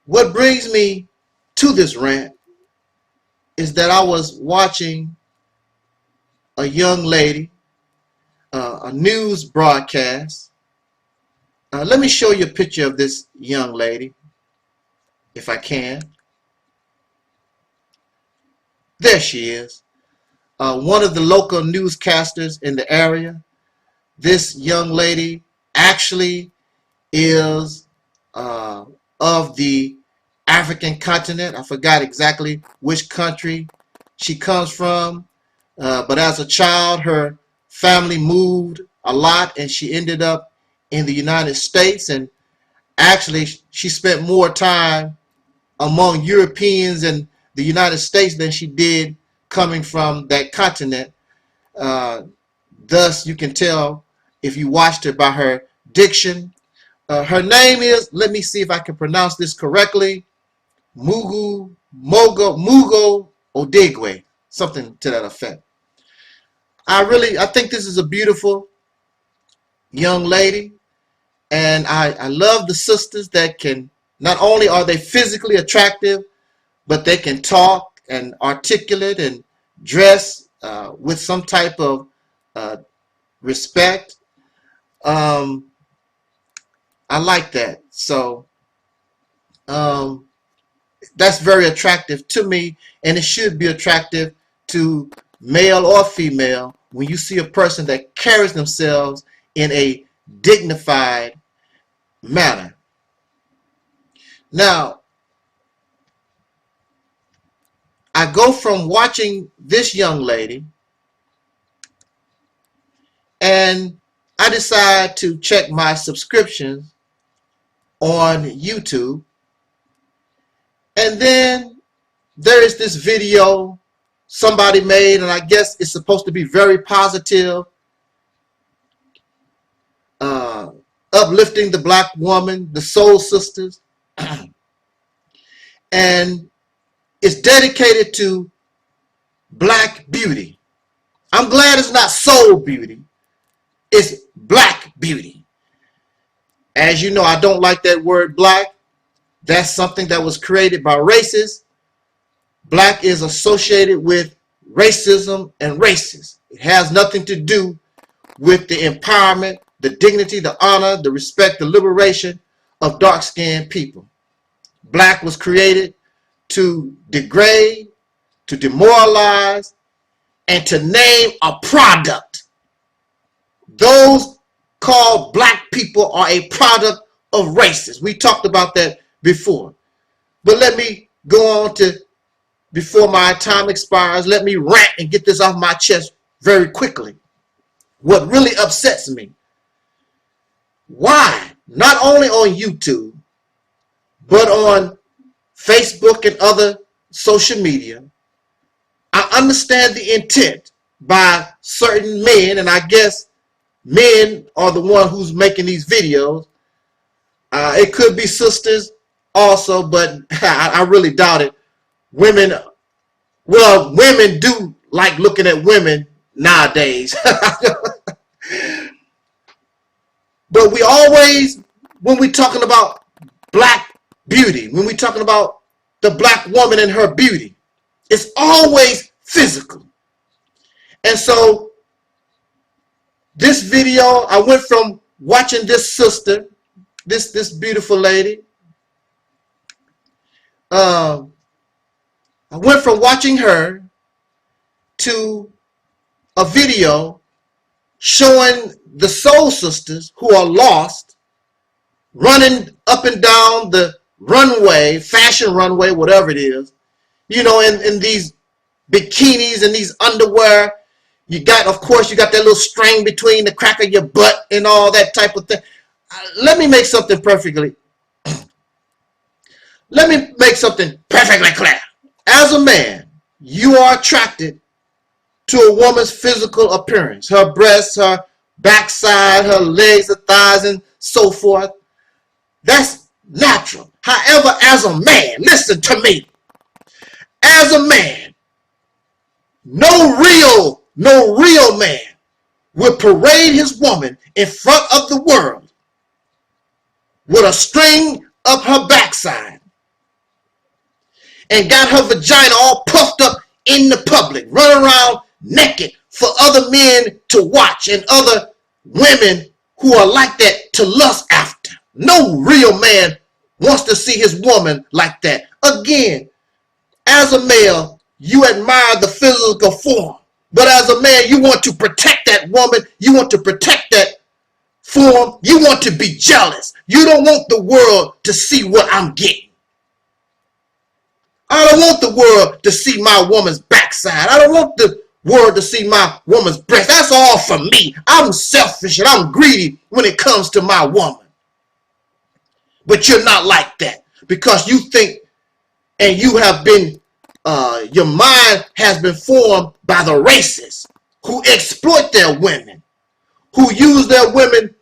What brings me to this rant is that I was watching a young lady, a news broadcast. Let me show you a picture of this young lady, if I can. There she is, one of the local newscasters in the area. This young lady actually is of the African continent. I forgot exactly which country she comes from, but as a child her family moved a lot and she ended up in the United States, and actually she spent more time among Europeans in the United States than she did coming from that continent. Thus you can tell if you watched her by her diction. Her name is, let me see if I can pronounce this correctly, Mugo Odegwe, something to that effect. I think this is a beautiful young lady, and I love the sisters that can, not only are they physically attractive, but they can talk and articulate and dress with some type of respect. I like that. So that's very attractive to me, and it should be attractive to male or female when you see a person that carries themselves in a dignified manner. Now, I go from watching this young lady and I decide to check my subscriptions on YouTube, and then there is this video somebody made, and I guess it's supposed to be very positive, uplifting the black woman, the soul sisters, and it's dedicated to black beauty. I'm glad it's not soul beauty, it's black beauty. As you know, I don't like that word black. That's something that was created by racists. Black is associated with racism and racists. It has nothing to do with the empowerment, the dignity, the honor, the respect, the liberation of dark-skinned people. Black was created to degrade, to demoralize, and to name a product. Those called black people are a product of racists. We talked about that before. But let me go on to, before my time expires, let me rant and get this off my chest very quickly. What really upsets me, why, not only on YouTube, but on Facebook and other social media, I understand the intent by certain men, and I guess men are the one who's making these videos. It could be sisters also, but I really doubt it. Women, well, women do like looking at women nowadays. But we always, when we're talking about black beauty, when we're talking about the black woman and her beauty, it's always physical. And so this video, I went from watching this sister, this beautiful lady, I went from watching her to a video showing the soul sisters who are lost, running up and down the runway, fashion runway, whatever it is, you know, in these bikinis and these underwear. You got, of course, you got that little string between the crack of your butt and all that type of thing. Let me make something perfectly clear. As a man, you are attracted to a woman's physical appearance, her breasts, her backside, her legs, her thighs, and so forth. That's natural. However, as a man, listen to me. As a man, no real man will parade his woman in front of the world with a string up her backside and got her vagina all puffed up in the public, run around naked for other men to watch and other women who are like that to lust after. No real man wants to see his woman like that. Again, as a male, you admire the physical form. But as a man, you want to protect that woman. You want to protect that form. You want to be jealous. You don't want the world to see what I'm getting. I don't want the world to see my woman's backside. I don't want the world to see my woman's breast. That's all for me. I'm selfish and I'm greedy when it comes to my woman. But you're not like that, because you think, and you have been, your mind has been formed by the racists who exploit their women, who use their women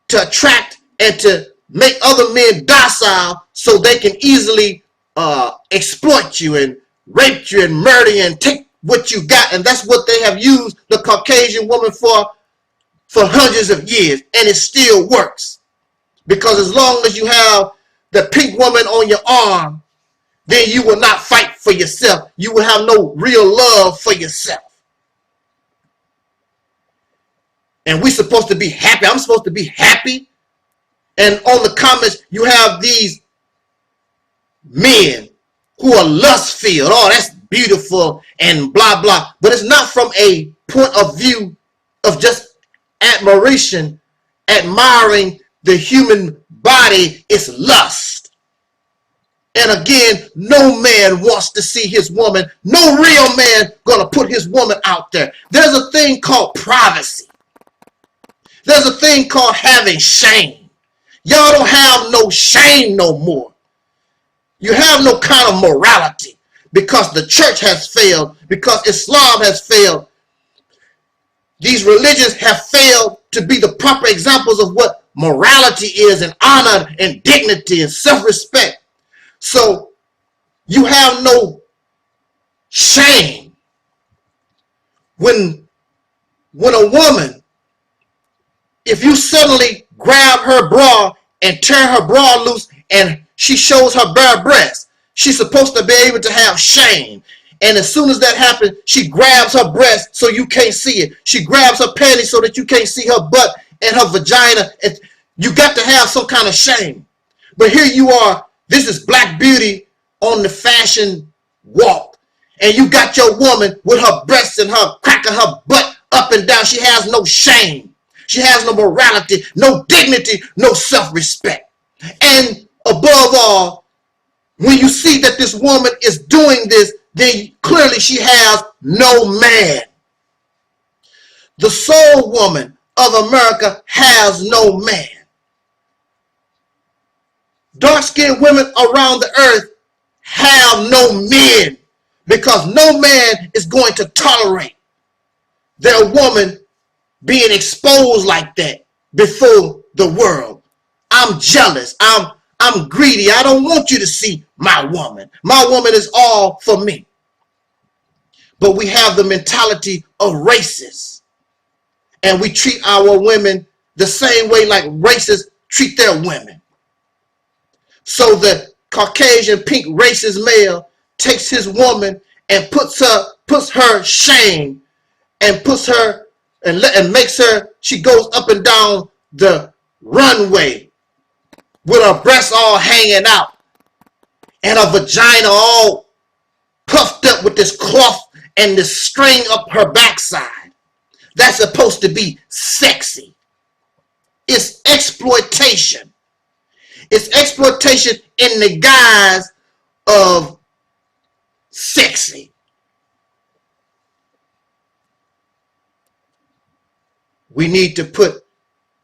to attract and to make other men docile so they can easily exploit you and rape you and murder you and take what you got. And that's what they have used the Caucasian woman for hundreds of years, and it still works. Because as long as you have the pink woman on your arm, then you will not fight for yourself. You will have no real love for yourself. And we're supposed to be happy. I'm supposed to be happy. And on the comments, you have these men who are lust-filled. Oh, that's beautiful and blah, blah. But it's not from a point of view of just admiration, admiring the human body. Is lust. And again, no man wants to see his woman. No real man gonna put his woman out there. There's a thing called privacy. There's a thing called having shame. Y'all don't have no shame no more. You have no kind of morality because the church has failed, because Islam has failed. These religions have failed to be the proper examples of what morality is, and honor and dignity and self-respect. So you have no shame when a woman, if you suddenly grab her bra and tear her bra loose and she shows her bare breast, she's supposed to be able to have shame. And as soon as that happens, she grabs her breast so you can't see it. She grabs her panties so that you can't see her butt and her vagina. And you got to have some kind of shame. But here you are, this is Black Beauty on the fashion walk. And you got your woman with her breasts and her crack of her butt up and down. She has no shame. She has no morality, no dignity, no self-respect. And above all, when you see that this woman is doing this, then clearly she has no man. The soul woman of America has no man. Dark-skinned women around the earth have no men, because no man is going to tolerate their woman being exposed like that before the world. I'm jealous. I'm greedy. I don't want you to see my woman. My woman is all for me. But we have the mentality of racists, and we treat our women the same way like racists treat their women. So the Caucasian pink racist male takes his woman and puts her shame, and puts her and makes her, she goes up and down the runway with her breasts all hanging out and her vagina all puffed up with this cloth and this string up her backside. that's supposed to be sexy. It's exploitation. It's exploitation in the guise of sexy. We need to put,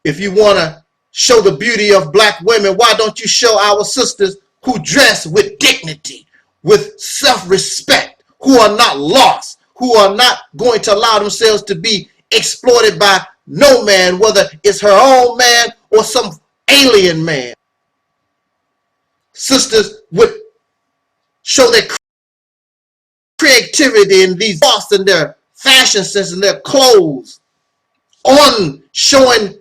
if you want to show the beauty of black women, why don't you show our sisters who dress with dignity, with self-respect, who are not lost, who are not going to allow themselves to be exploited by no man, whether it's her own man or some alien man. Sisters would show their creativity in these thoughts and their fashion sense and their clothes on showing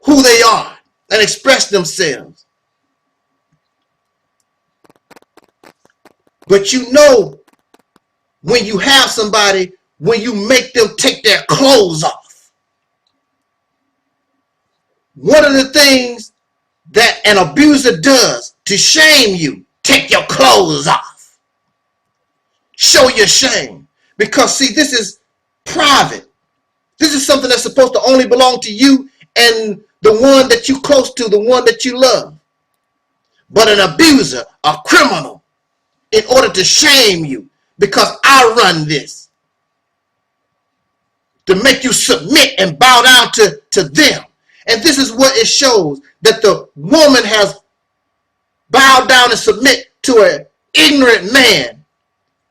who they are and express themselves. But you know, when you have somebody, when you make them take their clothes off, one of the things that an abuser does to shame you, take your clothes off. Show your shame. Because see, this is private. This is something that's supposed to only belong to you and the one that you close to, the one that you love. But an abuser, a criminal, in order to shame you, because I run this, to make you submit and bow down to them. And this is what it shows, that the woman has bowed down and submit to an ignorant man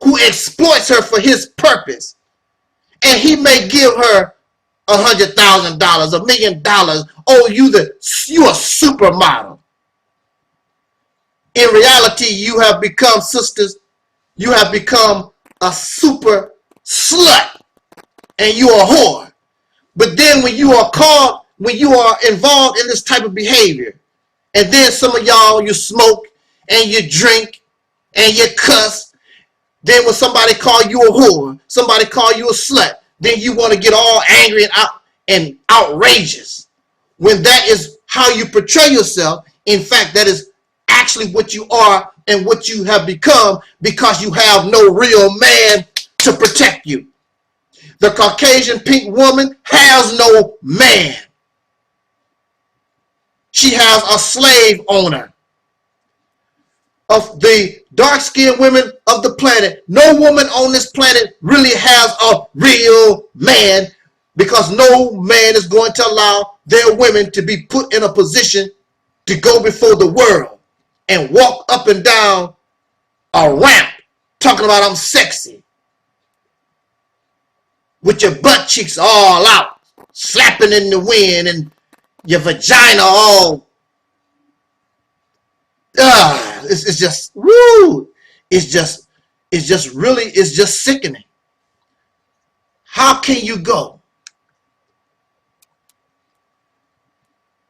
who exploits her for his purpose. And he may give her $100,000, $1 million. Oh, you a supermodel. In reality, you have become, sisters, you have become a super slut and you are a whore. But then when you are caught, when you are involved in this type of behavior, and then some of y'all, you smoke and you drink and you cuss, then when somebody call you a whore, somebody call you a slut, then you want to get all angry and outrageous. When that is how you portray yourself, in fact, that is actually what you are and what you have become, because you have no real man to protect you. The Caucasian pink woman has no man. She has a slave owner. Of the dark-skinned women of the planet, no woman on this planet really has a real man, because no man is going to allow their women to be put in a position to go before the world and walk up and down a ramp talking about I'm sexy with your butt cheeks all out, slapping in the wind, and your vagina all it's just woo. It's just sickening. How can you go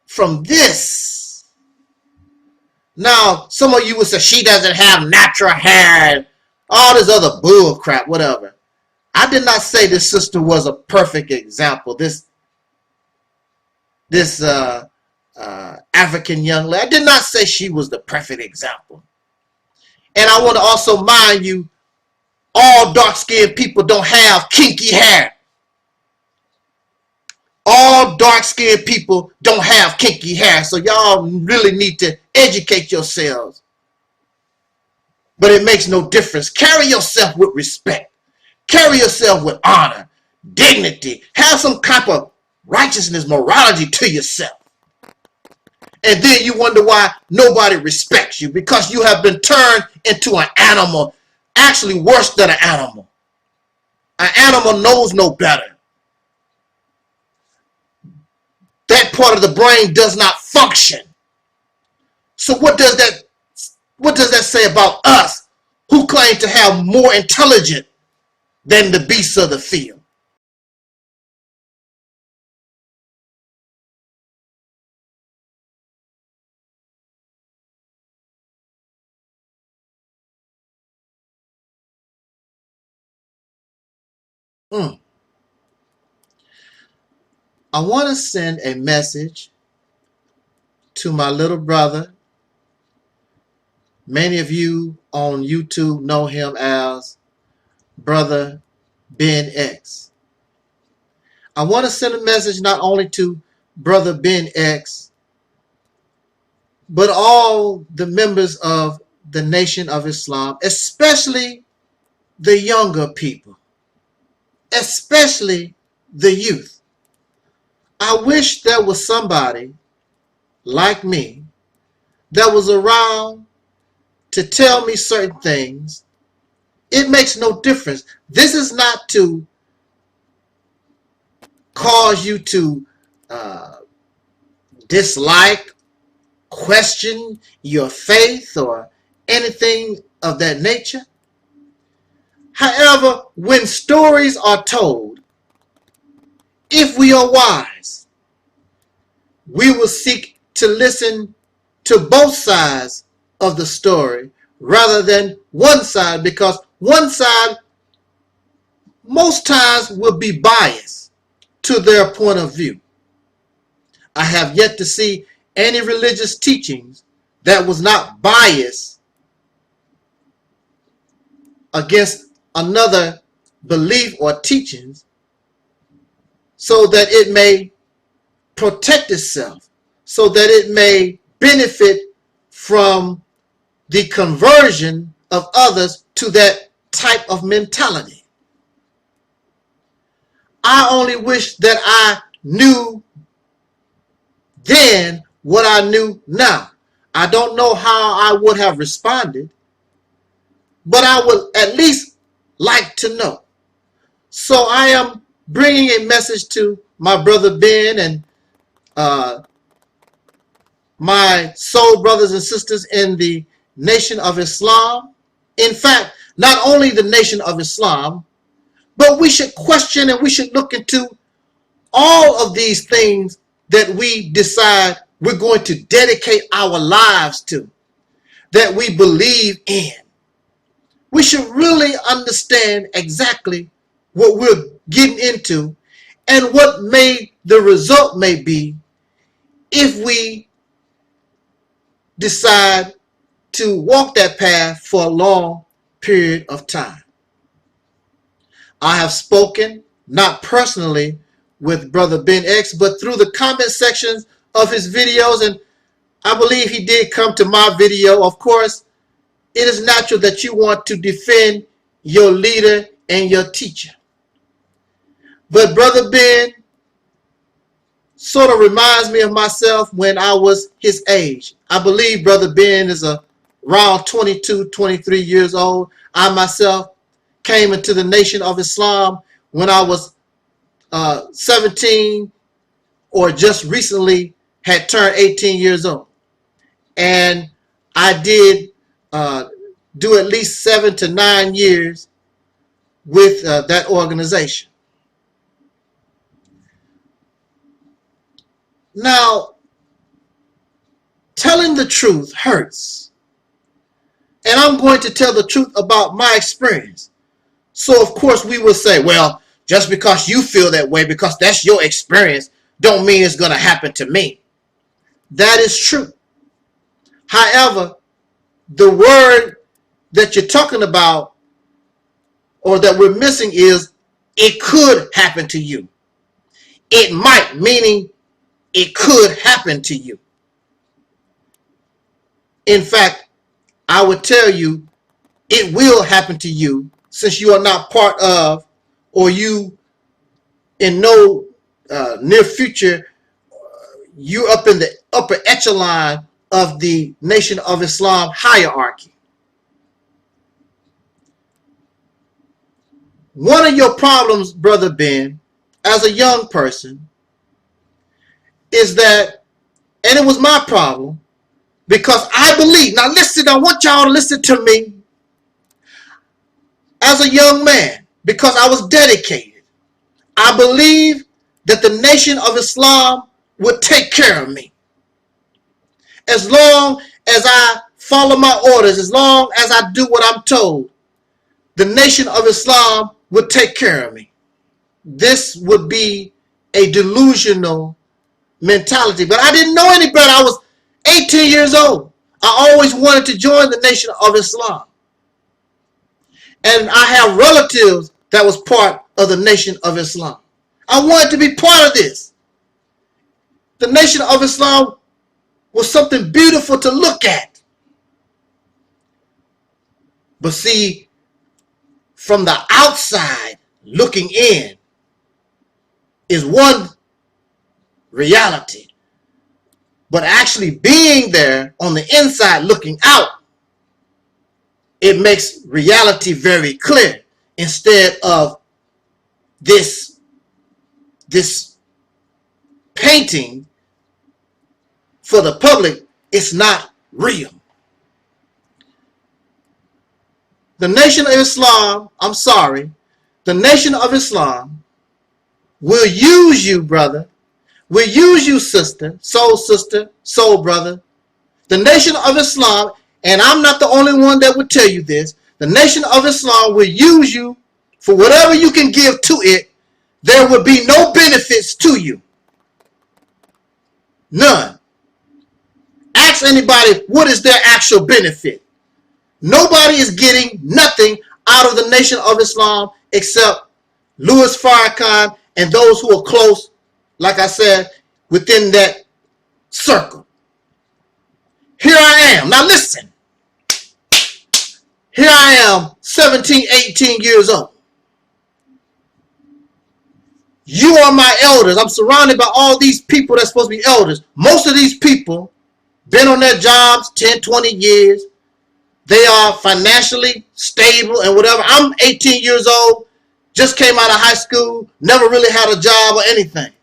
from this? Now, some of you would say she doesn't have natural hair and all this other bull crap, whatever. I did not say this sister was a perfect example. This African young lady, I did not say she was the perfect example. And I want to also mind you, all dark-skinned people don't have kinky hair. All dark-skinned people don't have kinky hair. So y'all really need to educate yourselves. But it makes no difference. Carry yourself with respect. Carry yourself with honor, dignity. Have some type of righteousness, morality to yourself. And then you wonder why nobody respects you, because you have been turned into an animal, actually worse than an animal. An animal knows no better. That part of the brain does not function. So what does that say about us, who claim to have more intelligence than the beasts of the field? I want to send a message to my little brother. Many of you on YouTube know him as Brother Ben X. I want to send a message not only to Brother Ben X, but all the members of the Nation of Islam, especially the younger people, especially the youth. I wish there was somebody like me that was around to tell me certain things. It makes no difference. This is not to cause you to dislike, question your faith, or anything of that nature. However, when stories are told, if we are wise, we will seek to listen to both sides of the story rather than one side, because one side most times will be biased to their point of view. I have yet to see any religious teachings that was not biased against another belief or teachings so that it may protect itself, so that it may benefit from the conversion of others to that type of mentality. I only wish that I knew then what I knew now. I don't know how I would have responded, but I would at least like to know. So I am bringing a message to my brother Ben and my soul brothers and sisters in the Nation of Islam. In fact, not only the Nation of Islam, but we should question and we should look into all of these things that we decide we're going to dedicate our lives to, that we believe in. We should really understand exactly what we're getting into and what the result may be if we decide to walk that path for a long period of time. I have spoken, not personally with Brother Ben X, but through the comment sections of his videos, and I believe he did come to my video. Of course, it is natural that you want to defend your leader and your teacher. But Brother Ben sort of reminds me of myself when I was his age. I believe Brother Ben is around 22, 23 years old. I myself came into the Nation of Islam when I was 17 or just recently had turned 18 years old. And I did do at least 7 to 9 years with that organization. Now, telling the truth hurts. And I'm going to tell the truth about my experience. So, of course, we will say, well, just because you feel that way, because that's your experience, don't mean it's going to happen to me. That is true. However, the word that you're talking about or that we're missing is it could happen to you. It might, meaning it could happen to you. In fact, I would tell you it will happen to you, since you are not part of, or you in no near future, you're up in the upper echelon of the Nation of Islam hierarchy. One of your problems, Brother Ben, as a young person, is that, and it was my problem, because I believe, now listen, I want y'all to listen to me, as a young man, because I was dedicated, I believe that the Nation of Islam would take care of me. As long as I follow my orders, as long as I do what I'm told, the Nation of Islam would take care of me. This would be a delusional mentality. But I didn't know any better. I was 18 years old. I always wanted to join the Nation of Islam. And I have relatives that was part of the Nation of Islam. I wanted to be part of this. The Nation of Islam was something beautiful to look at. But see, from the outside looking in is one reality. But actually being there on the inside looking out, it makes reality very clear instead of this painting for the public. It's not real. The Nation of Islam, I'm sorry, the Nation of Islam will use you, brother, will use you, sister, soul brother. The Nation of Islam, and I'm not the only one that would tell you this, the Nation of Islam will use you for whatever you can give to it. There will be no benefits to you. None. Ask anybody, what is their actual benefit? Nobody is getting nothing out of the Nation of Islam except Louis Farrakhan and those who are close, like I said, within that circle. Here I am. Now listen. Here I am, 17, 18 years old. You are my elders. I'm surrounded by all these people that's supposed to be elders. Most of these people been on their jobs 10, 20 years. They are financially stable and whatever. I'm 18 years old, just came out of high school, never really had a job or anything.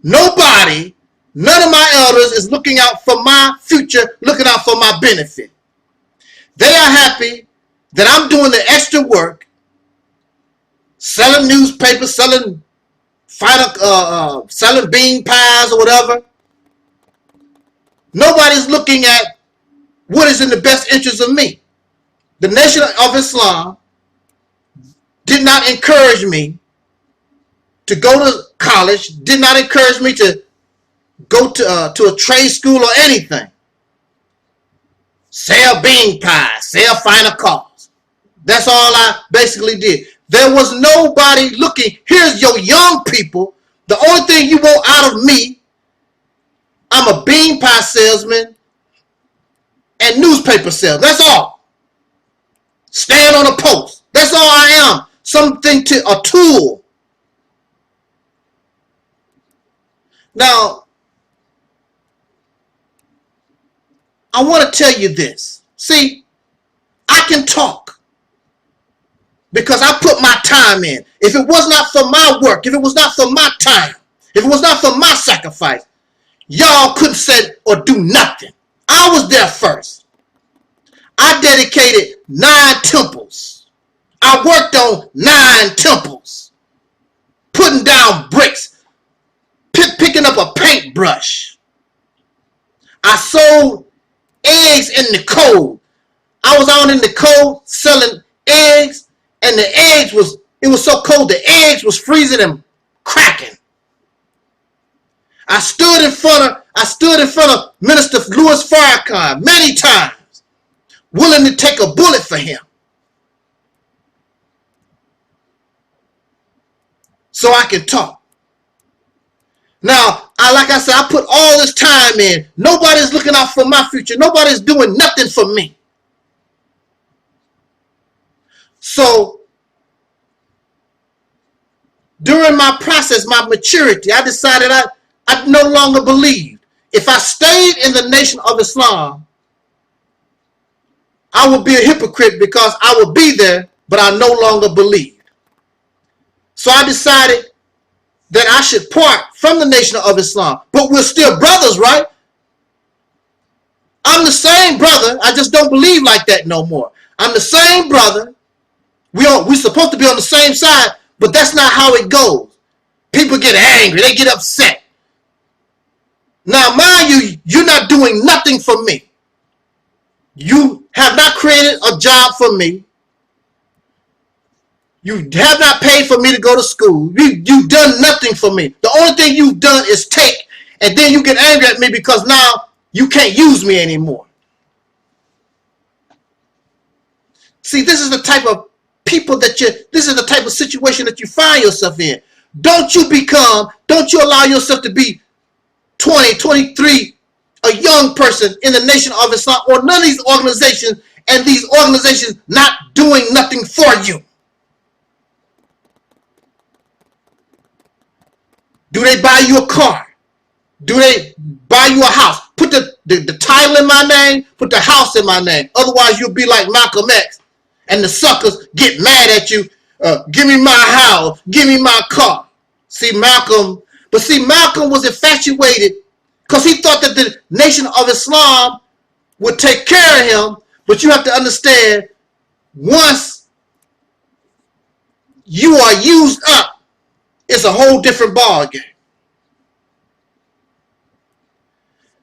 Nobody, none of my elders is looking out for my future, looking out for my benefit. They are happy that I'm doing the extra work, selling newspapers, selling bean pies or whatever. Nobody's looking at what is in the best interest of me. The Nation of Islam did not encourage me to go to college, did not encourage me to go to a trade school or anything. Sell bean pies, sell finer cars. That's all I basically did. There was nobody looking. Here's your young people. The only thing you want out of me, I'm a bean pie salesman and newspaper salesman. That's all. Stand on a post. That's all I am. Something to a tool. Now, I want to tell you this. See, I can talk because I put my time in. If it was not for my work, if it was not for my time, if it was not for my sacrifice, y'all couldn't say or do nothing. I was there first. I dedicated 9 temples. I worked on 9 temples. Putting down bricks. Picking up a paintbrush. I sold eggs in the cold. I was out in the cold selling eggs, and the eggs it was so cold the eggs was freezing and cracking. I stood in front of Minister Louis Farrakhan many times, willing to take a bullet for him, so I can talk. Now, like I said, I put all this time in. Nobody's looking out for my future. Nobody's doing nothing for me. So, during my process, my maturity, I decided I no longer believed. If I stayed in the Nation of Islam, I would be a hypocrite because I would be there, but I no longer believed. So I decided that I should part from the Nation of Islam. But we're still brothers, right? I'm the same brother. I just don't believe like that no more. I'm the same brother. We're supposed to be on the same side, but that's not how it goes. People get angry. They get upset. Now, mind you, you're not doing nothing for me. You have not created a job for me. You have not paid for me to go to school. You've done nothing for me. The only thing you've done is take, and then you get angry at me because now you can't use me anymore. See, this is the type of people this is the type of situation that you find yourself in. don't you allow yourself to be 20, 23, a young person in the Nation of Islam or none of these organizations, and these organizations not doing nothing for you. Do they buy you a car? Do they buy you a house? Put the title in my name, put the house in my name. Otherwise, you'll be like Malcolm X. And the suckers get mad at you. Give me my house. Give me my car. Malcolm was infatuated because he thought that the Nation of Islam would take care of him. But you have to understand, once you are used up, it's a whole different ball game.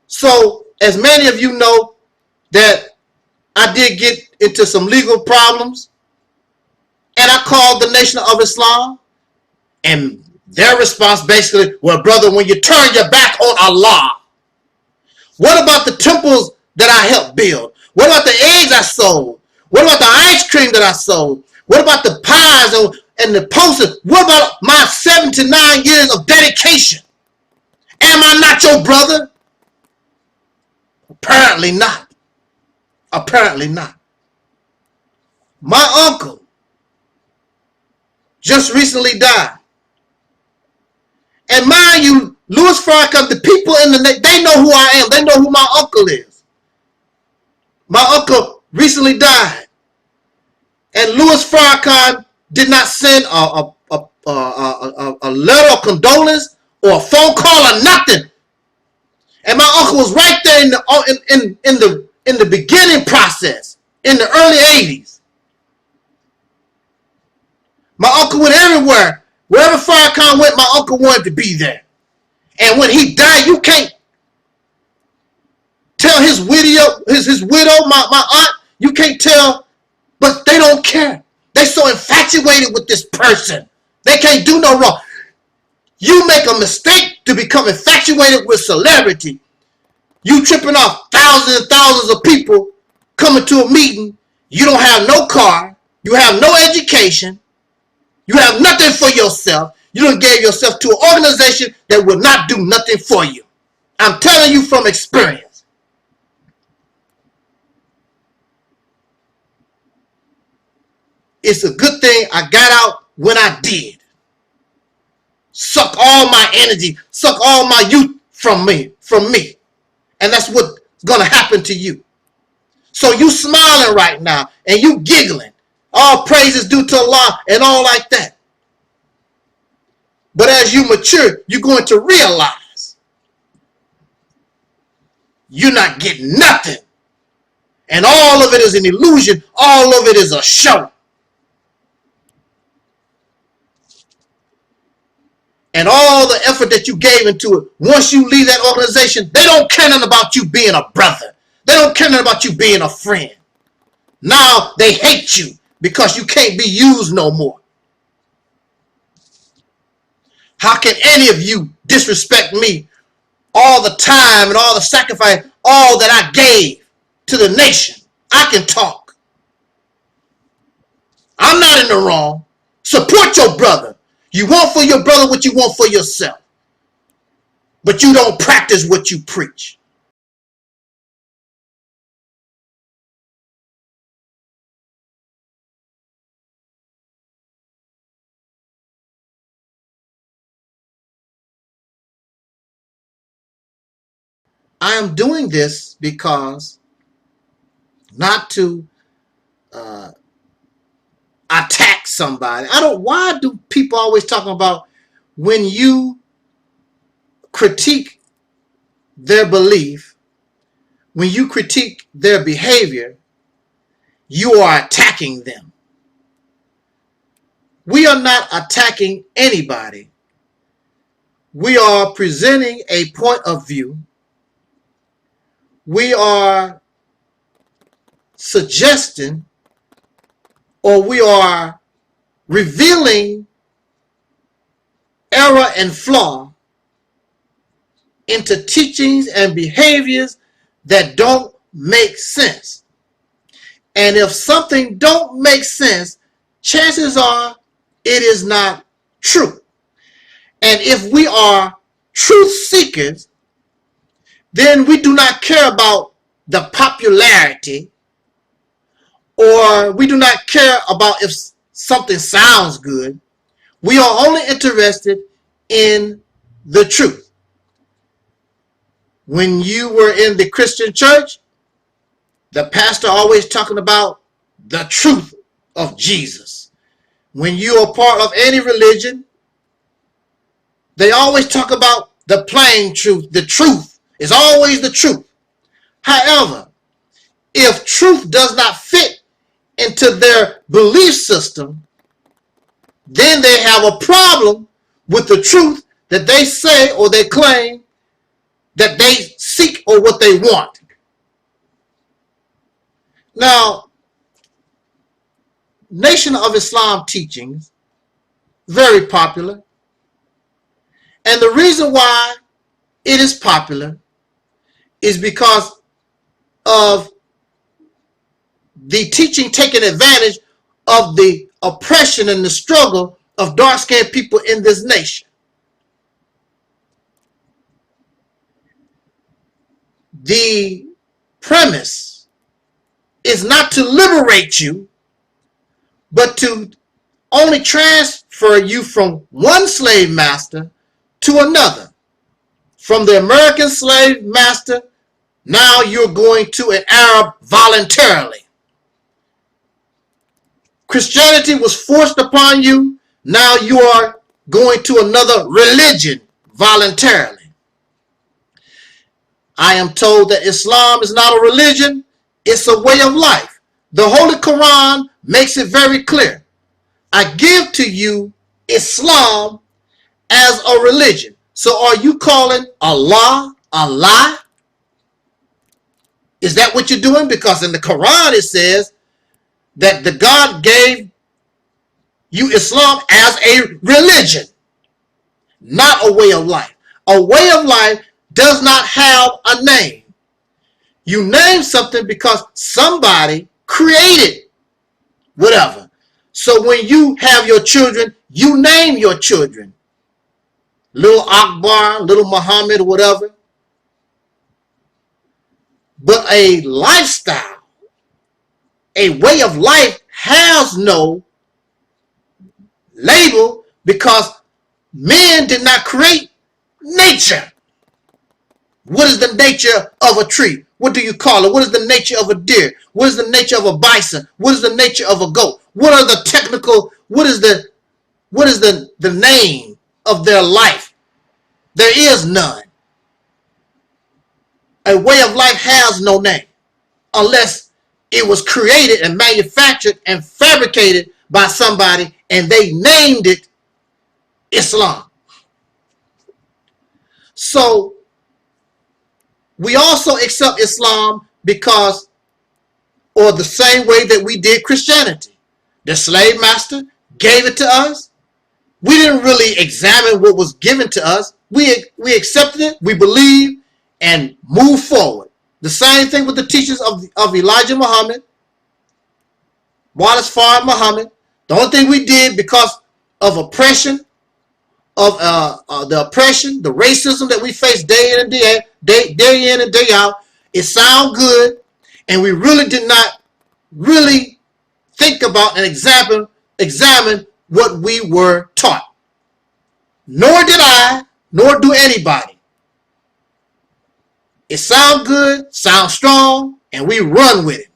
So, as many of you know, that I did get into some legal problems, and I called the Nation of Islam, and their response basically, well, brother, when you turn your back on Allah, what about the temples that I helped build? What about the eggs I sold? What about the ice cream that I sold? What about the pies and the posters? What about my 7 to 9 years of dedication? Am I not your brother? Apparently not. Apparently not. My uncle just recently died. And mind you, Louis Farrakhan, the people they know who I am. They know who my uncle is. My uncle recently died. And Louis Farrakhan did not send a letter of condolence or a phone call or nothing. And my uncle was right there in the beginning process, in the early 80s. My uncle went everywhere. Wherever Farrakhan went, my uncle wanted to be there. And when he died, you can't tell his widow, my aunt, you can't tell, but they don't care. They so infatuated with this person. They can't do no wrong. You make a mistake to become infatuated with celebrity. You tripping off thousands and thousands of people coming to a meeting. You don't have no car. You have no education. You have nothing for yourself. You done gave yourself to an organization that will not do nothing for you. I'm telling you from experience. It's a good thing I got out when I did. Suck all my energy, suck all my youth from me. And that's what's going to happen to you. So you smiling right now and you giggling. All praises due to Allah and all like that. But as you mature, you're going to realize you're not getting nothing. And all of it is an illusion. All of it is a show. And all the effort that you gave into it, once you leave that organization, they don't care nothing about you being a brother. They don't care nothing about you being a friend. Now they hate you because you can't be used no more. How can any of you disrespect me? All the time and all the sacrifice, all that I gave to the nation. I can talk. I'm not in the wrong. Support your brother. You want for your brother what you want for yourself. But you don't practice what you preach. I am doing this because not to attack somebody. Why do people always talking about when you critique their belief, when you critique their behavior, you are attacking them. We are not attacking anybody. We are presenting a point of view. We are suggesting, or we are revealing error and flaw into teachings and behaviors that don't make sense. And if something don't make sense, chances are it is not true. And if we are truth seekers, then we do not care about the popularity, or we do not care about if something sounds good. We are only interested in the truth. When you were in the Christian church, the pastor always talking about the truth of Jesus. When you are part of any religion, they always talk about the plain truth. The truth is always the truth. However, if truth does not fit into their belief system, then they have a problem with the truth that they say or they claim that they seek or what they want. Now, Nation of Islam teachings, very popular. And the reason why it is popular is because of the teaching taking advantage of the oppression and the struggle of dark-skinned people in this nation. The premise is not to liberate you, but to only transfer you from one slave master to another. From the American slave master, now you're going to an Arab voluntarily. Christianity was forced upon you. Now you are going to another religion voluntarily. I am told that Islam is not a religion, it's a way of life. The Holy Quran makes it very clear. I give to you Islam as a religion. So are you calling Allah a lie? Is that what you're doing? Because in the Quran it says that the God gave you Islam as a religion, not a way of life. A way of life does not have a name. You name something because somebody created whatever. So when you have your children, you name your children. Little Akbar, little Muhammad, whatever. But a lifestyle, a way of life has no label because men did not create nature. What is the nature of a tree? What do you call it? What is the nature of a deer? What is the nature of a bison? What is the nature of a goat? What are the technical, what is the name of their life? There is none. A way of life has no name unless it was created and manufactured and fabricated by somebody and they named it Islam. So we also accept Islam because, or the same way that we did Christianity. The slave master gave it to us. We didn't really examine what was given to us. We accepted it, we believed, and moved forward. The same thing with the teachings of Elijah Muhammad, Wallace Fard Muhammad. The only thing we did because of oppression, of the oppression, the racism that we face day in and day out, it sound good, and we really did not really think about and examine what we were taught. Nor did I, nor do anybody. It sounds good, sounds strong, and we run with it.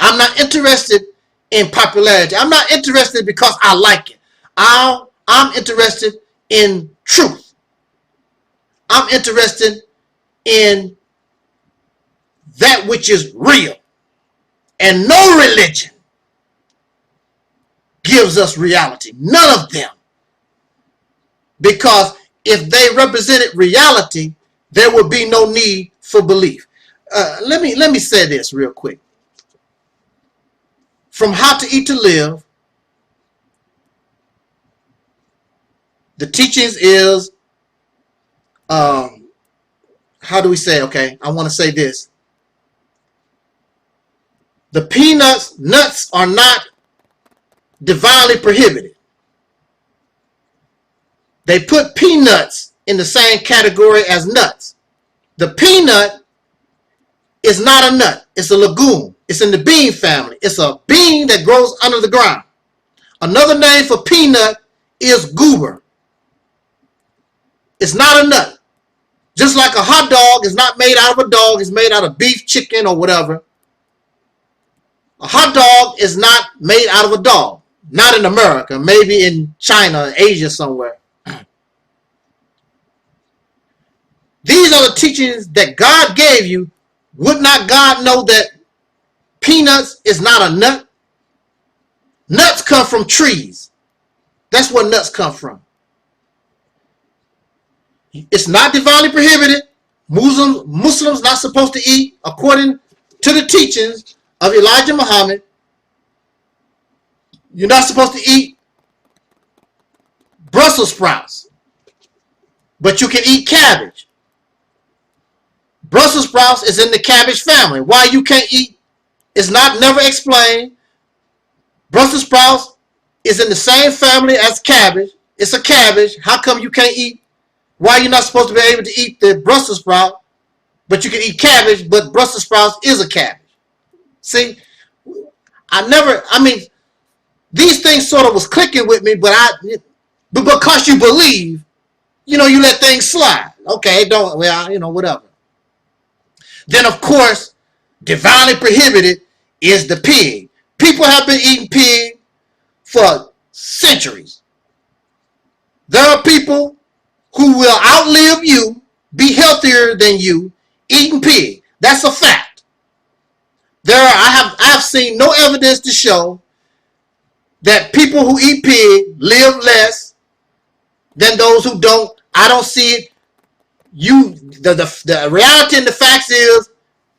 I'm not interested in popularity. I'm not interested because I like it. I'm interested in truth. I'm interested in that which is real. And no religion gives us reality. None of them. Because if they represented reality, there would be no need for belief. Let me say this real quick. From How to Eat to Live, the teachings is, how do we say, okay, I want to say this. The nuts are not divinely prohibited. they put peanuts in the same category as nuts. The peanut is not a nut. It's a legume. It's in the bean family. It's a bean that grows under the ground. Another name for peanut is goober. It's not a nut. Just like a hot dog is not made out of a dog, it's made out of beef, chicken, or whatever. A hot dog is not made out of a dog. Not in America, maybe in China, Asia somewhere. These are the teachings that God gave you. Would not God know that peanuts is not a nut? Nuts come from trees. That's where nuts come from. It's not divinely prohibited. Muslims not supposed to eat, according to the teachings of Elijah Muhammad. You're not supposed to eat Brussels sprouts, but you can eat cabbage. Brussels sprouts is in the cabbage family. Why you can't eat is not never explained. Brussels sprouts is in the same family as cabbage. It's a cabbage. How come you can't eat? Why you're not supposed to be able to eat the Brussels sprout, but you can eat cabbage, but Brussels sprouts is a cabbage? See, these things sort of was clicking with me, but because you believe, you let things slide. Okay, whatever. Then, of course, divinely prohibited is the pig. People have been eating pig for centuries. There are people who will outlive you, be healthier than you, eating pig. That's a fact. I have seen no evidence to show that people who eat pig live less than those who don't. I don't see it. The reality and the facts is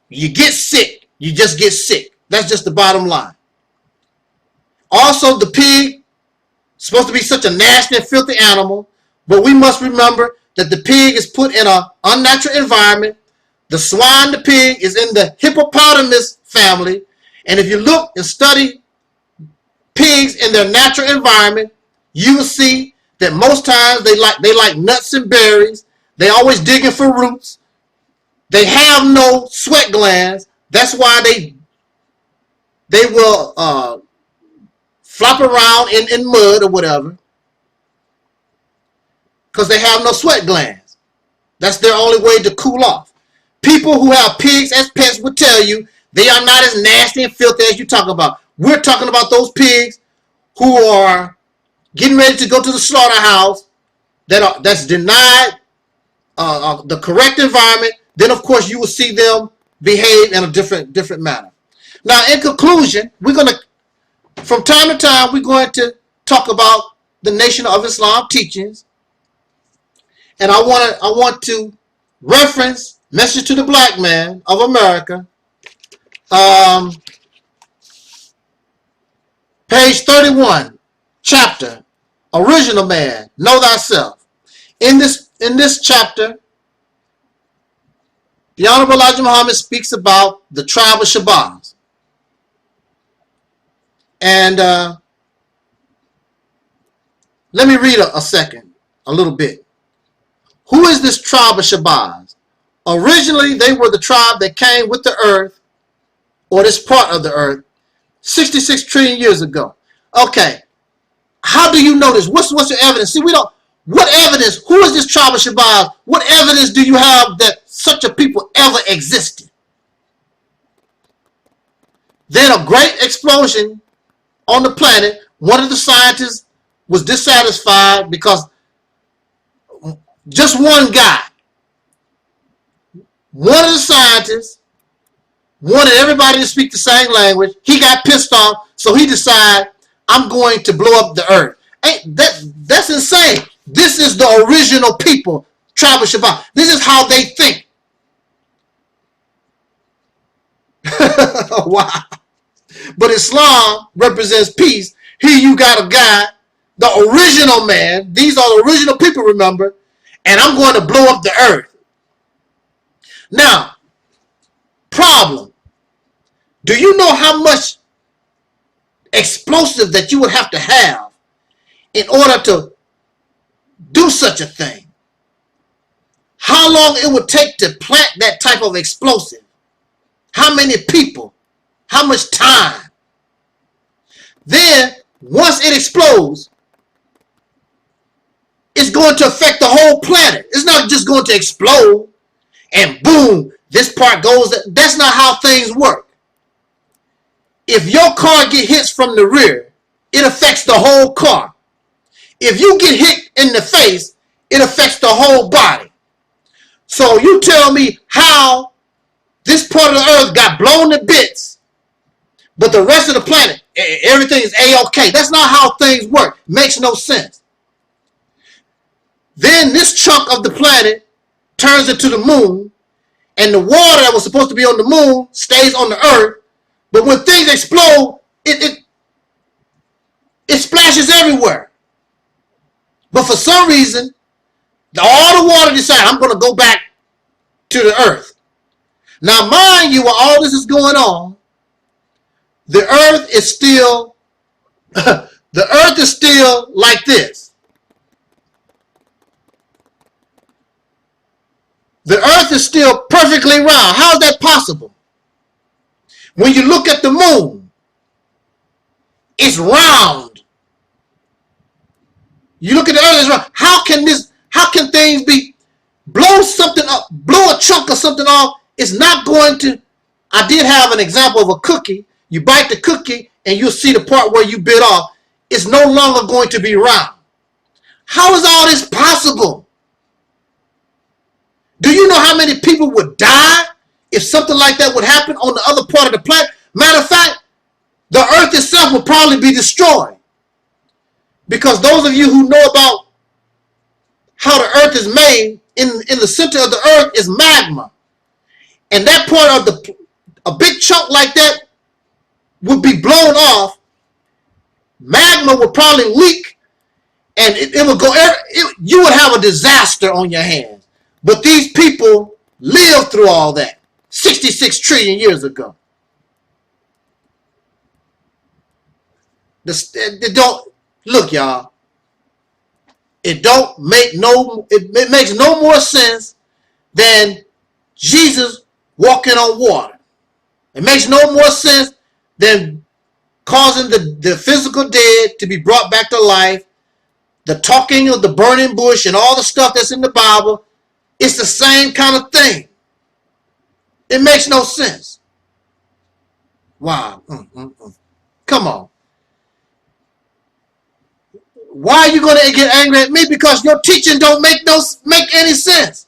you get sick. You just get sick. That's just the bottom line. Also, the pig is supposed to be such a nasty and filthy animal, but we must remember that the pig is put in an unnatural environment. The swine, the pig, is in the hippopotamus family. And if you look and study pigs in their natural environment, you will see that most times they like nuts and berries. They always digging for roots. They have no sweat glands. That's why they will flop around in mud or whatever, because they have no sweat glands. That's their only way to cool off. People who have pigs as pets will tell you they are not as nasty and filthy as you talk about. We're talking about those pigs who are getting ready to go to the slaughterhouse that's denied the correct environment. Then, of course, you will see them behave in a different manner. Now, in conclusion, from time to time, we're going to talk about the Nation of Islam teachings. And I want to reference Message to the Black Man of America, page 31, chapter, Original Man, Know Thyself. In this chapter, the Honorable Elijah Muhammad speaks about the tribe of Shabazz. And let me read a little bit. Who is this tribe of Shabazz? Originally, they were the tribe that came with the earth, or this part of the earth, 66 trillion years ago. Okay, how do you know this? What's your evidence? See, what evidence? Who is this tribe of Shabazz? What evidence do you have that such a people ever existed? Then a great explosion on the planet. One of the scientists was dissatisfied because just one guy, one of the scientists, wanted everybody to speak the same language. He got pissed off, so he decided, I'm going to blow up the earth. That's insane. This is the original people, tribe of Shabazz. This is how they think. Wow. But Islam represents peace. Here you got a guy, the original man. These are the original people, remember. And I'm going to blow up the earth. Now, problem. Do you know how much explosive that you would have to have in order to do such a thing. How long it would take to plant that type of explosive. How many people. How much time. Then, once it explodes, it's going to affect the whole planet. It's not just going to explode and boom, this part goes. That's not how things work. If your car get hit from the rear, it affects the whole car. If you get hit in the face, it affects the whole body. So you tell me how this part of the earth got blown to bits, but the rest of the planet, everything is A-OK. That's not how things work. Makes no sense. Then this chunk of the planet turns into the moon, and the water that was supposed to be on the moon stays on the earth. But when things explode, it splashes everywhere. But for some reason, all the water decides, I'm going to go back to the earth. Now, mind you, while all this is going on, the earth is still, the earth is still like this. The earth is still perfectly round. How is that possible? When you look at the moon, it's round. You look at the earth, it's round. How can things be, blow something up, blow a chunk of something off? It's not going to. I did have an example of a cookie. You bite the cookie and you'll see the part where you bit off. It's no longer going to be round. How is all this possible? Do you know how many people would die if something like that would happen on the other part of the planet? Matter of fact, the earth itself would probably be destroyed. Because those of you who know about how the earth is made, in the center of the earth is magma. And that part of a big chunk like that would be blown off. Magma would probably leak and it would go, you would have a disaster on your hands. But these people lived through all that 66 trillion years ago. They don't, look, y'all, it makes no more sense than Jesus walking on water. It makes no more sense than causing the physical dead to be brought back to life, the talking of the burning bush and all the stuff that's in the Bible. It's the same kind of thing. It makes no sense. Wow. Come on. Why are you going to get angry at me? Because your teaching don't make any sense.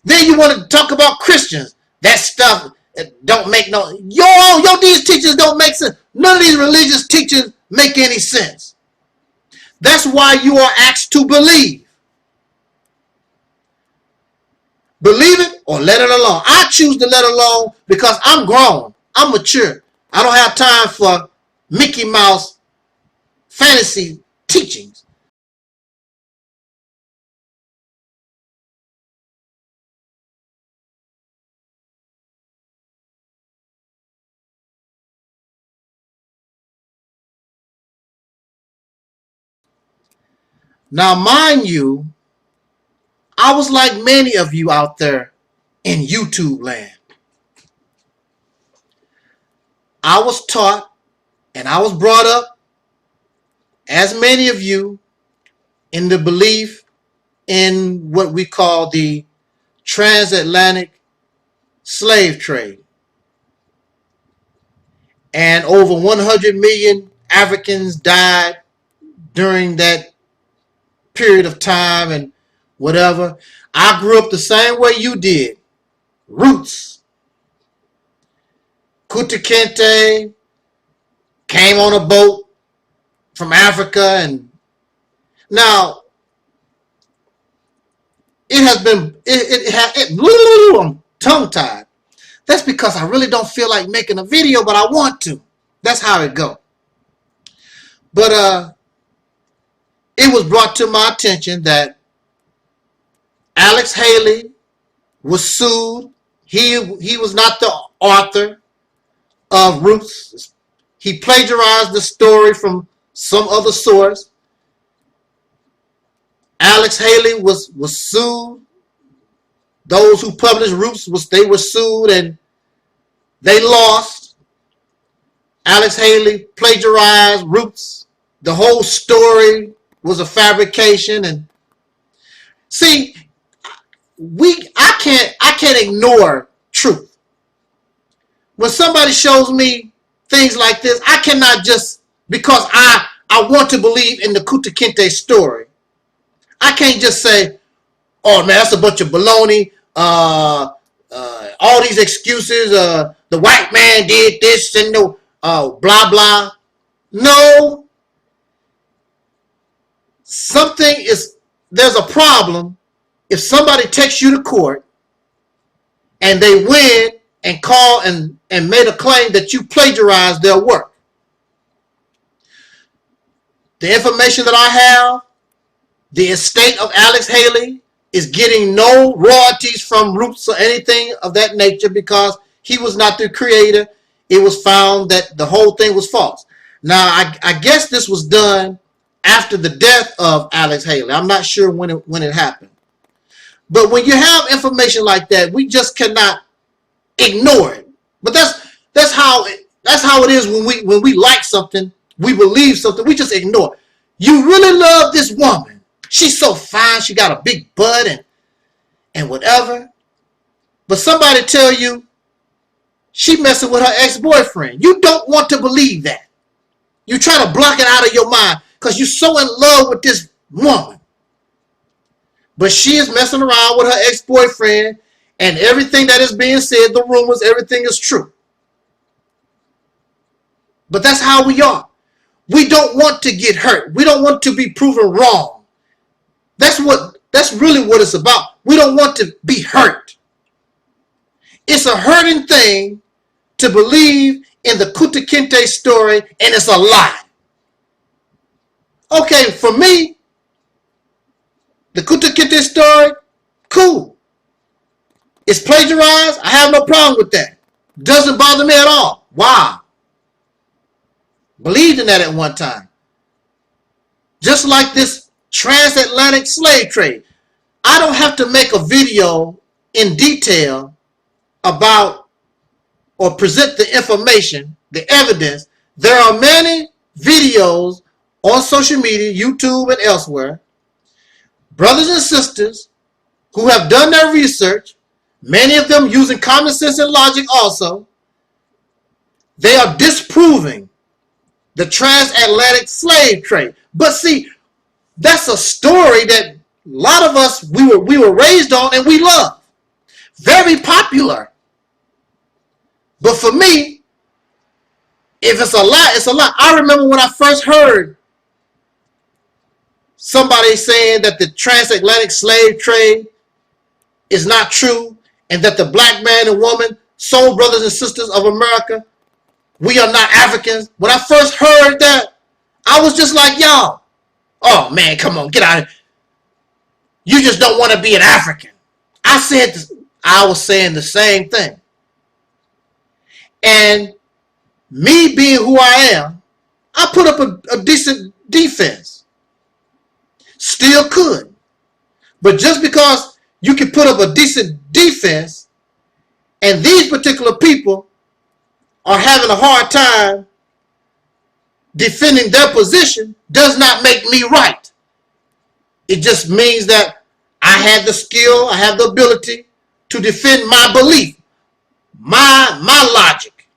Then you want to talk about Christians. That stuff don't make no. These teachings don't make sense. None of these religious teachings make any sense. That's why you are asked to believe. Believe it or let it alone. I choose to let it alone because I'm grown. I'm mature. I don't have time for Mickey Mouse fantasy teachings. Now, mind you, I was like many of you out there in YouTube land. I was taught and I was brought up, as many of you, in the belief in what we call the transatlantic slave trade. And over 100 million Africans died during that period of time and whatever. I grew up the same way you did. Roots. Kunta Kinte came on a boat from Africa, and now it has been I'm tongue-tied. That's because I really don't feel like making a video, but I want to. That's how it go. But it was brought to my attention that Alex Haley was sued. He was not the author of Roots. He plagiarized the story from some other source. Alex Haley was sued. Those who published Roots they were sued and they lost. Alex Haley plagiarized Roots. The whole story was a fabrication. And see, I can't ignore truth. When somebody shows me things like this, I cannot just, because I want to believe in the Kunta Kinte story, I can't just say, oh man, that's a bunch of baloney. All these excuses. The white man did this and no, blah blah. No, there's a problem if somebody takes you to court and they win and call and made a claim that you plagiarized their work. The information that I have, the estate of Alex Haley is getting no royalties from Roots or anything of that nature because he was not the creator. It was found that the whole thing was false. Now, I guess this was done after the death of Alex Haley. I'm not sure when it happened. But when you have information like that, we just cannot ignore it. But that's how it is when we like something, we believe something, we just ignore it. You really love this woman. She's so fine. She got a big butt and whatever. But somebody tell you she messing with her ex-boyfriend. You don't want to believe that. You try to block it out of your mind because you're so in love with this woman. But she is messing around with her ex-boyfriend, and everything that is being said, the rumors, everything is true. But that's how we are. We don't want to get hurt. We don't want to be proven wrong. That's really what it's about. We don't want to be hurt. It's a hurting thing to believe in the Kunta Kinte story and it's a lie. Okay, for me, the Kunta Kinte story, cool. It's plagiarized. I have no problem with that. Doesn't bother me at all. Wow. Believed in that at one time. Just like this transatlantic slave trade. I don't have to make a video in detail about or present the information, the evidence. There are many videos on social media, YouTube and elsewhere, brothers and sisters who have done their research, many of them using common sense and logic also. They are disproving the transatlantic slave trade. But see, that's a story that a lot of us, we were raised on and we love. Very popular. But for me, if it's a lie, it's a lie. I remember when I first heard somebody saying that the transatlantic slave trade is not true and that the black man and woman, soul brothers and sisters of America, we are not Africans. When I first heard that, I was just like, y'all, oh man, come on, get out of here. You just don't want to be an African. I was saying the same thing. And me being who I am, I put up a decent defense. Still could. But just because you can put up a decent defense and these particular people are having a hard time defending their position does not make me right. It just means that I had the skill, I have the ability to defend my belief. My logic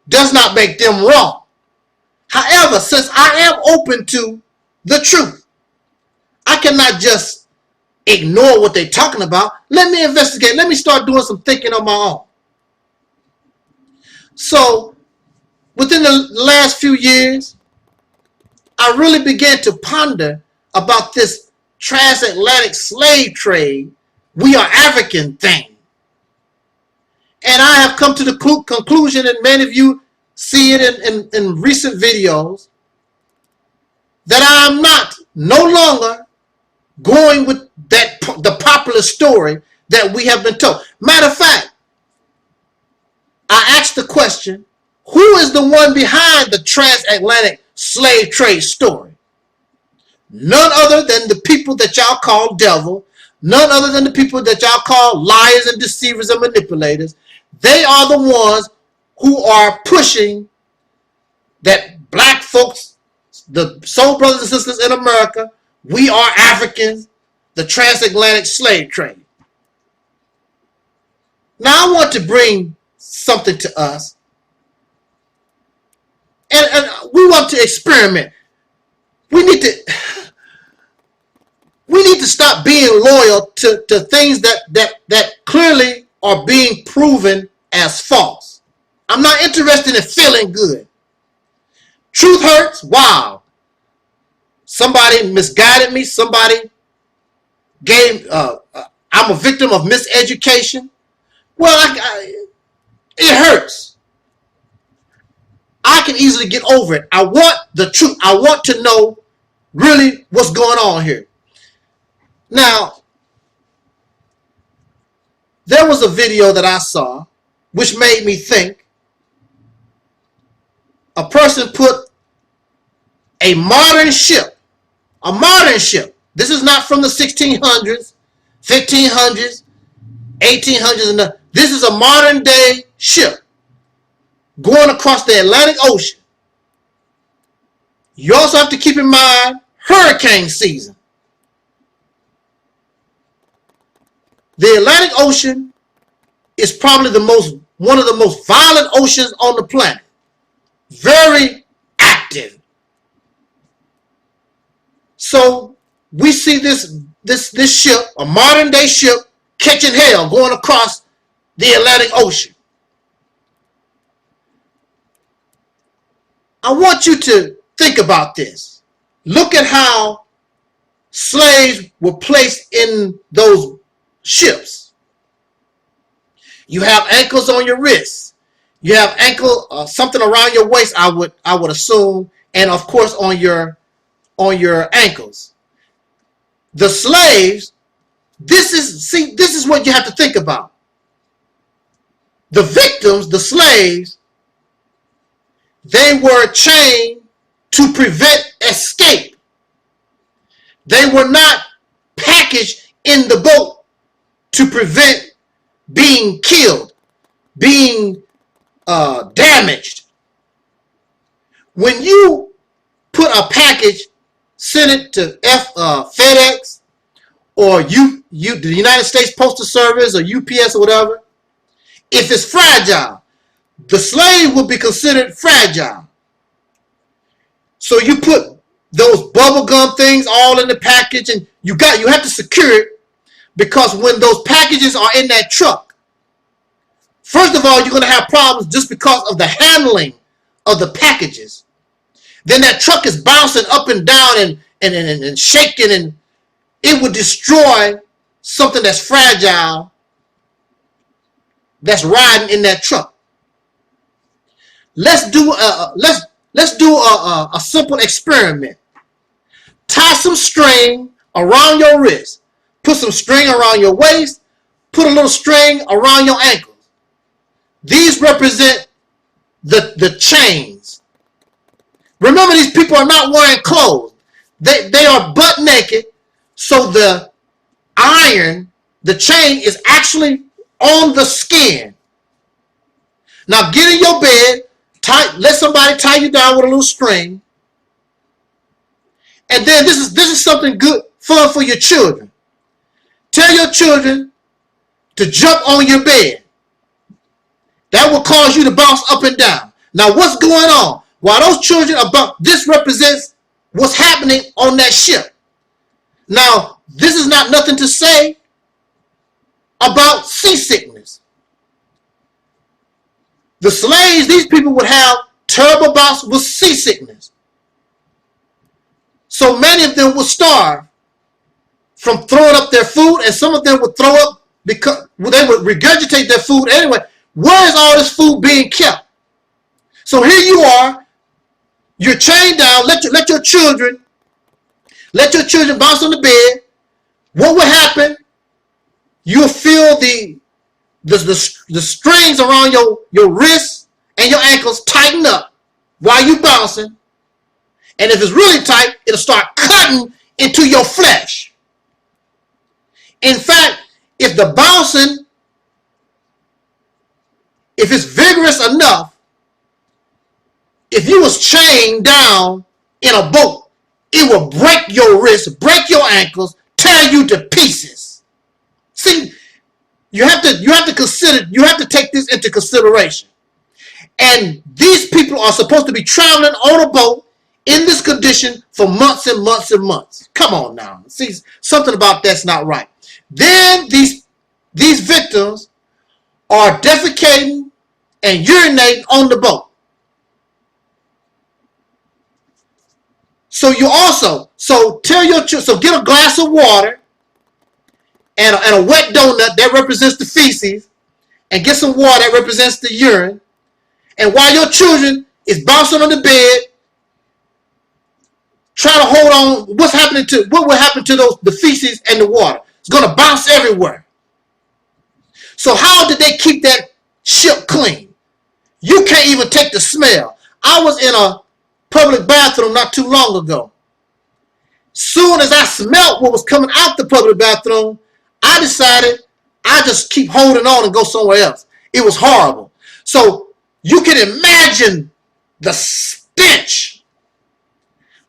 does not make them wrong. However, since I am open to the truth, I cannot just ignore what they're talking about. Let me investigate. Let me start doing some thinking on my own. So, within the last few years, I really began to ponder about this transatlantic slave trade, we are African thing. And I have come to the conclusion, and many of you see it in recent videos, that I am no longer going with the popular story that we have been told. Matter of fact, I asked the question, who is the one behind the transatlantic slave trade story? none other than the people that y'all call devil, none other than the people that y'all call liars and deceivers and manipulators. They are the ones who are pushing that black folks, the soul brothers and sisters in America, we are Africans, the transatlantic slave trade. Now I want to bring something to us, and we want to experiment. We need to stop being loyal to things that clearly are being proven as false. I'm not interested in feeling good. Truth hurts. Wow. Somebody misguided me. Somebody gave. I'm a victim of miseducation. Well, it hurts. I can easily get over it. I want the truth. I want to know really what's going on here. Now, there was a video that I saw which made me think. A person put a modern ship. This is not from the 1600s, 1500s, 1800s. This is a modern day ship going across the Atlantic Ocean. You also have to keep in mind hurricane season. The Atlantic Ocean is probably one of the most violent oceans on the planet. Very active. So we see this ship, a modern day ship, catching hell going across the Atlantic Ocean. I want you to think about this. Look at how slaves were placed in those ships. You have ankles on your wrists. You have something around your waist, I would assume, and of course on your ankles. The slaves, this is what you have to think about. The victims, the slaves, they were chained to prevent escape. They were not packaged in the boat to prevent being killed, being damaged. When you put a package, send it to FedEx or the United States Postal Service or UPS or whatever, if it's fragile, the slave will be considered fragile. So you put those bubble gum things all in the package, and you have to secure it, because when those packages are in that truck, first of all, you're going to have problems just because of the handling of the packages. Then that truck is bouncing up and down and shaking, and it would destroy something that's fragile that's riding in that truck. Let's do a simple experiment. Tie some string around your wrist. Put some string around your waist. Put a little string around your ankles. These represent the chains. Remember, these people are not wearing clothes. They are butt naked. So the iron, the chain, is actually on the skin. Now get in your bed. Let somebody tie you down with a little string. And then this is something good, fun for your children. Tell your children to jump on your bed. That will cause you to bounce up and down. Now what's going on? While those children this represents what's happening on that ship. Now, this is not nothing to say about seasickness. The slaves, these people would have terrible bouts with seasickness. So many of them would starve from throwing up their food, and some of them would throw up because they would regurgitate their food anyway. Where is all this food being kept? So here you are, you're chained down. Let your children bounce on the bed. What will happen? You'll feel the strings around your wrists and your ankles tighten up while you're bouncing. And if it's really tight, it'll start cutting into your flesh. In fact, if the bouncing, if it's vigorous enough, if you was chained down in a boat, it will break your wrists, break your ankles, tear you to pieces. See, you have to consider, you have to take this into consideration. And these people are supposed to be traveling on a boat in this condition for months and months and months. Come on now. See, something about that's not right. Then these victims are defecating and urinating on the boat. So you also, tell your children, so get a glass of water and a wet donut that represents the feces, and get some water that represents the urine. And while your children is bouncing on the bed, try to hold on, what will happen to the feces and the water? It's going to bounce everywhere. So how did they keep that ship clean? You can't even take the smell. I was in a public bathroom not too long ago. Soon as I smelled what was coming out the public bathroom, I decided I just keep holding on and go somewhere else. It was horrible. So you can imagine the stench.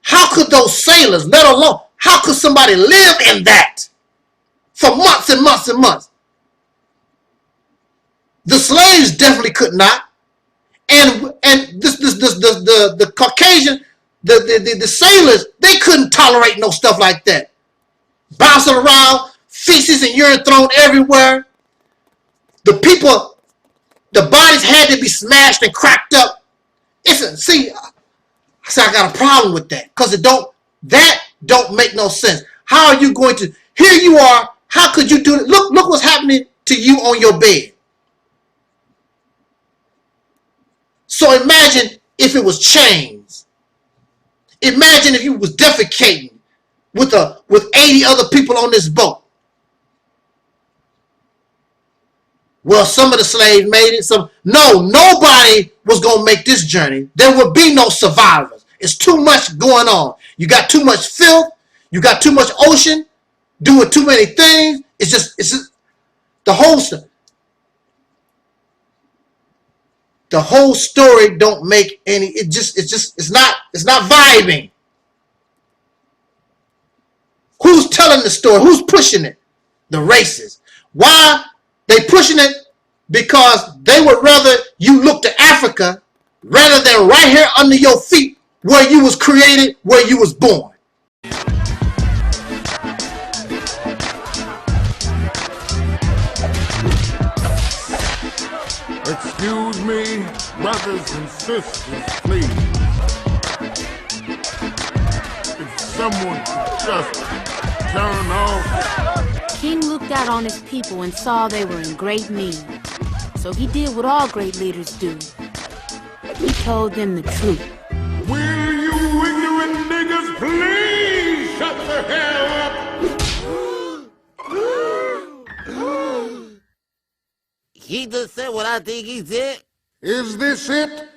How could those sailors, let alone, how could somebody live in that for months and months and months? The slaves definitely could not. And the Caucasian, the sailors, they couldn't tolerate no stuff like that. Bouncing around, feces and urine thrown everywhere. The people, the bodies had to be smashed and cracked up. See, I got a problem with that, because that don't make no sense. How are you going to, here you are, how could you do it? Look what's happening to you on your bed. So imagine if it was chains. Imagine if you was defecating with 80 other people on this boat. Well, some of the slaves made it. Nobody was going to make this journey. There would be no survivors. It's too much going on. You got too much filth. You got too much ocean doing too many things. It's just the whole stuff. The whole story don't make any, it's not vibing. Who's telling the story? Who's pushing it? The racists. Why they pushing it? Because they would rather you look to Africa rather than right here under your feet where you was created, where you was born. Excuse me, brothers and sisters, please. If someone could just turn off. King looked out on his people and saw they were in great need. So he did what all great leaders do. He told them the truth. Will you ignorant niggas please shut the hell up? He just said what I think he said. Is this it?